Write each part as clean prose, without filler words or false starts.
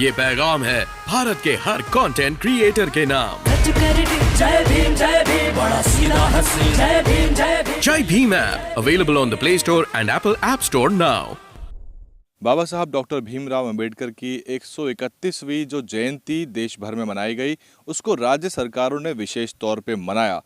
ये पैगाम है भारत के हर कंटेंट क्रिएटर के नाम। जय भीम बड़ा सीधा हंसी, Jai Bhim Jai Bhim app available on the Play Store and Apple App Store now. Baba Saheb doctor Bhimrao Ambedkar की 131वीं जो जयंती देश भर में मनाई गई, उसको राज्य सरकारों ने विशेष तौर पे मनाया।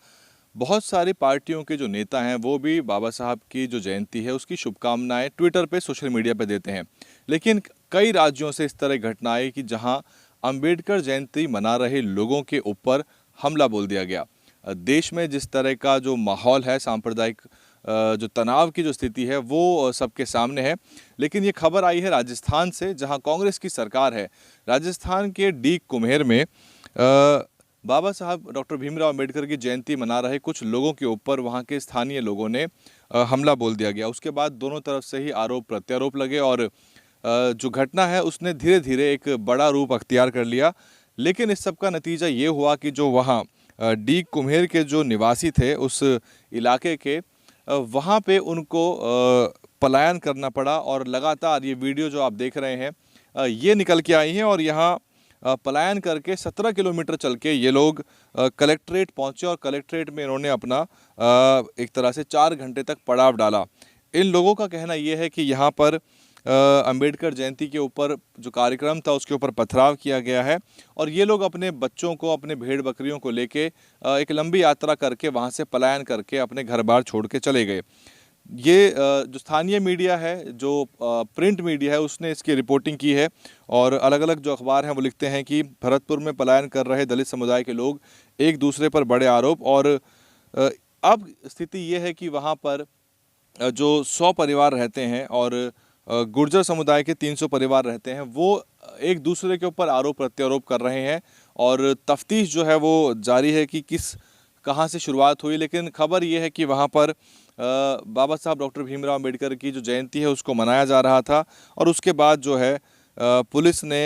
बहुत सारी पार्टियों के जो नेता हैं वो भी बाबा साहब की जो जयंती है उसकी शुभकामनाएं ट्विटर पे, सोशल मीडिया पे देते हैं। लेकिन कई राज्यों से इस तरह घटना आई कि जहां अंबेडकर जयंती मना रहे लोगों के ऊपर हमला बोल दिया गया। देश में जिस तरह का जो माहौल है, सांप्रदायिक जो तनाव की जो स्थिति है वो सबके सामने है। लेकिन ये खबर आई है राजस्थान से, जहां कांग्रेस की सरकार है। राजस्थान के डीग कुम्हेर में बाबा साहब डॉक्टर भीमराव अंबेडकर की जयंती मना रहे कुछ लोगों के ऊपर वहां के स्थानीय लोगों ने हमला बोल दिया गया। उसके बाद दोनों तरफ से ही आरोप प्रत्यारोप लगे और जो घटना है उसने धीरे धीरे एक बड़ा रूप अख्तियार कर लिया। लेकिन इस सब का नतीजा ये हुआ कि जो वहाँ डीग कुम्हेर के जो निवासी थे उस इलाके के, वहाँ पे उनको पलायन करना पड़ा। और लगातार ये वीडियो जो आप देख रहे हैं ये निकल के आई हैं और यहाँ पलायन करके 17 किलोमीटर चल के ये लोग कलेक्ट्रेट पहुँचे और कलेक्ट्रेट में इन्होंने अपना एक तरह से 4 घंटे तक पड़ाव डाला। इन लोगों का कहना ये है कि यहाँ पर अंबेडकर जयंती के ऊपर जो कार्यक्रम था उसके ऊपर पथराव किया गया है और ये लोग अपने बच्चों को, अपने भेड़ बकरियों को लेके एक लंबी यात्रा करके वहाँ से पलायन करके अपने घर बार छोड़ के चले गए। ये जो स्थानीय मीडिया है, जो प्रिंट मीडिया है, उसने इसकी रिपोर्टिंग की है और अलग अलग जो अखबार हैं वो लिखते हैं कि भरतपुर में पलायन कर रहे दलित समुदाय के लोग एक दूसरे पर बड़े आरोप। और अब स्थिति ये है कि वहाँ पर जो 100 परिवार रहते हैं और गुर्जर समुदाय के 300 परिवार रहते हैं, वो एक दूसरे के ऊपर आरोप प्रत्यारोप कर रहे हैं और तफ्तीश जो है वो जारी है कि कहाँ से शुरुआत हुई। लेकिन खबर ये है कि वहाँ पर बाबा साहब डॉक्टर भीमराव अंबेडकर की जो जयंती है उसको मनाया जा रहा था और उसके बाद जो है पुलिस ने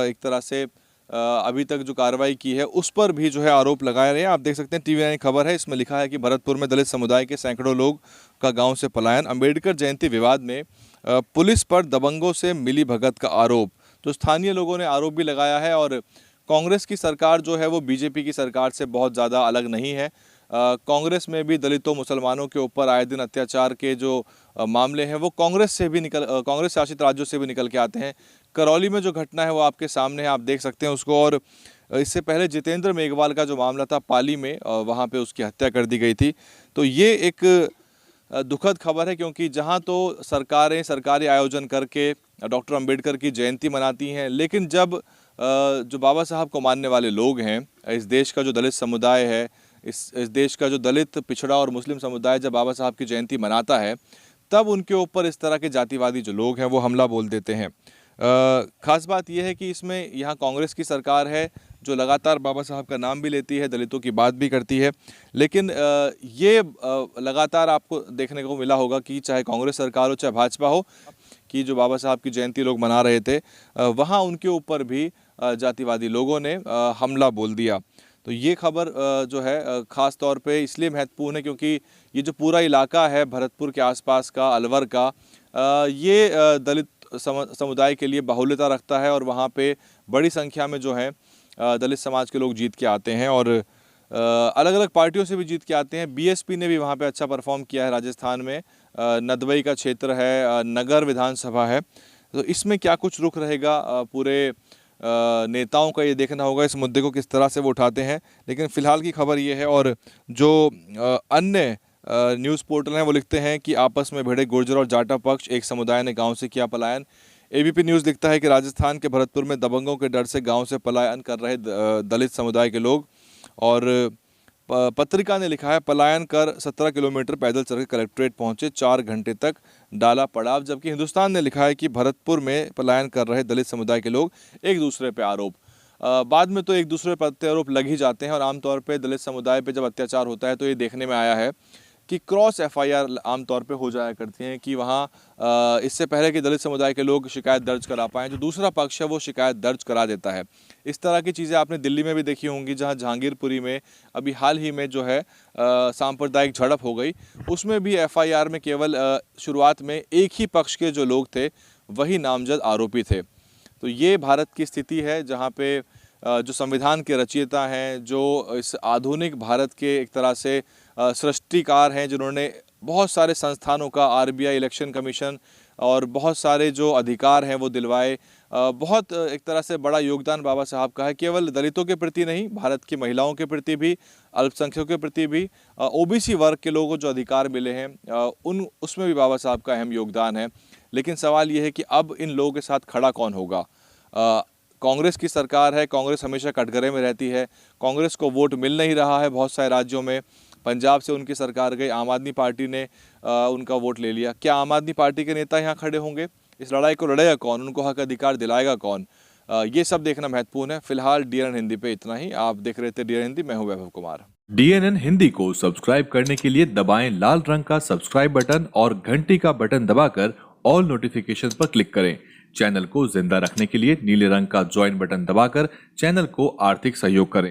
एक तरह से अभी तक जो कार्रवाई की है उस पर भी जो है आरोप लगाए रहे हैं। आप देख सकते हैं TV9 खबर है, इसमें लिखा है कि भरतपुर में दलित समुदाय के सैकड़ों लोग का गांव से पलायन। अंबेडकर जयंती विवाद में पुलिस पर दबंगों से मिली भगत का आरोप। तो स्थानीय लोगों ने आरोप भी लगाया है और कांग्रेस की सरकार जो है वो बीजेपी की सरकार से बहुत ज़्यादा अलग नहीं है। कांग्रेस में भी दलितों, मुसलमानों के ऊपर आए दिन अत्याचार के जो मामले हैं वो कांग्रेस शासित राज्यों से भी निकल के आते हैं। करौली में जो घटना है वो आपके सामने है, आप देख सकते हैं उसको। और इससे पहले जितेंद्र मेघवाल का जो मामला था पाली में, वहाँ पे उसकी हत्या कर दी गई थी। तो ये एक दुखद खबर है क्योंकि जहाँ तो सरकारें सरकारी आयोजन करके डॉक्टर अंबेडकर की जयंती मनाती हैं, लेकिन जब जो बाबा साहब को मानने वाले लोग हैं, इस देश का जो दलित समुदाय है, इस देश का जो दलित, पिछड़ा और मुस्लिम समुदाय जब बाबा साहब की जयंती मनाता है तब उनके ऊपर इस तरह के जातिवादी जो लोग हैं वो हमला बोल देते हैं। ख़ास बात यह है कि इसमें यहाँ कांग्रेस की सरकार है जो लगातार बाबा साहब का नाम भी लेती है, दलितों की बात भी करती है। लेकिन ये लगातार आपको देखने को मिला होगा कि चाहे कांग्रेस सरकार हो चाहे भाजपा हो, कि जो बाबा साहब की जयंती लोग मना रहे थे वहाँ उनके ऊपर भी जातिवादी लोगों ने हमला बोल दिया। तो ये खबर जो है ख़ास तौर पे इसलिए महत्वपूर्ण है क्योंकि ये जो पूरा इलाका है भरतपुर के आसपास का, अलवर का, ये दलित समुदाय के लिए बाहुल्यता रखता है और वहाँ पे बड़ी संख्या में जो है दलित समाज के लोग जीत के आते हैं और अलग अलग पार्टियों से भी जीत के आते हैं। BSP ने भी वहाँ पे अच्छा परफॉर्म किया है राजस्थान में। नदबई का क्षेत्र है, नगर विधानसभा है, तो इसमें क्या कुछ रुख रहेगा पूरे नेताओं का ये देखना होगा इस मुद्दे को किस तरह से वो उठाते हैं। लेकिन फ़िलहाल की खबर ये है। और जो अन्य न्यूज़ पोर्टल हैं वो लिखते हैं कि आपस में भिड़े गुर्जर और जाटा पक्ष, एक समुदाय ने गांव से किया पलायन। ABP न्यूज़ लिखता है कि राजस्थान के भरतपुर में दबंगों के डर से गांव से पलायन कर रहे दलित समुदाय के लोग। और पत्रिका ने लिखा है पलायन कर 17 किलोमीटर पैदल चल के कलेक्ट्रेट पहुंचे, 4 घंटे तक डाला पड़ाव। जबकि हिंदुस्तान ने लिखा है कि भरतपुर में पलायन कर रहे दलित समुदाय के लोग, एक दूसरे पे आरोप। बाद में तो एक दूसरे पर प्रत्यारोप लग ही जाते हैं और आमतौर पे दलित समुदाय पे जब अत्याचार होता है तो ये देखने में आया है कि क्रॉस FIR आमतौर पे हो जाया करती हैं कि वहाँ इससे पहले कि दलित समुदाय के लोग शिकायत दर्ज करा पाएँ, जो दूसरा पक्ष है वो शिकायत दर्ज करा देता है। इस तरह की चीज़ें आपने दिल्ली में भी देखी होंगी, जहाँ जहांगीरपुरी में अभी हाल ही में जो है सांप्रदायिक झड़प हो गई, उसमें भी FIR में केवल शुरुआत में एक ही पक्ष के जो लोग थे वही नामजद आरोपी थे। तो ये भारत की स्थिति है जहाँ पे जो संविधान के रचयिता हैं, जो इस आधुनिक भारत के एक तरह से सृष्टिकार हैं, जिन्होंने बहुत सारे संस्थानों का, आरबीआई, इलेक्शन कमीशन और बहुत सारे जो अधिकार हैं वो दिलवाए, बहुत एक तरह से बड़ा योगदान बाबा साहब का है। केवल दलितों के प्रति नहीं, भारत की महिलाओं के प्रति भी, अल्पसंख्यकों के प्रति भी, ओबीसी वर्ग के लोगों को जो अधिकार मिले हैं उसमें भी बाबा साहब का अहम योगदान है। लेकिन सवाल ये है कि अब इन लोगों के साथ खड़ा कौन होगा। कांग्रेस की सरकार है, कांग्रेस हमेशा कटघरे में रहती है, कांग्रेस को वोट मिल नहीं रहा है बहुत सारे राज्यों में। पंजाब से उनकी सरकार गई, आम आदमी पार्टी ने उनका वोट ले लिया। क्या आम आदमी पार्टी के नेता यहाँ खड़े होंगे? इस लड़ाई को लड़ेगा कौन? उनको हक अधिकार दिलाएगा कौन? ये सब देखना महत्वपूर्ण है। फिलहाल DNN हिंदी पे इतना ही। आप देख रहे थे DNN हिंदी, मैं हूँ वैभव कुमार। DNN हिंदी को सब्सक्राइब करने के लिए दबाएं लाल रंग का सब्सक्राइब बटन और घंटी का बटन दबाकर ऑल नोटिफिकेशन पर क्लिक करें। चैनल को जिंदा रखने के लिए नीले रंग का ज्वाइन बटन दबाकर चैनल को आर्थिक सहयोग करें।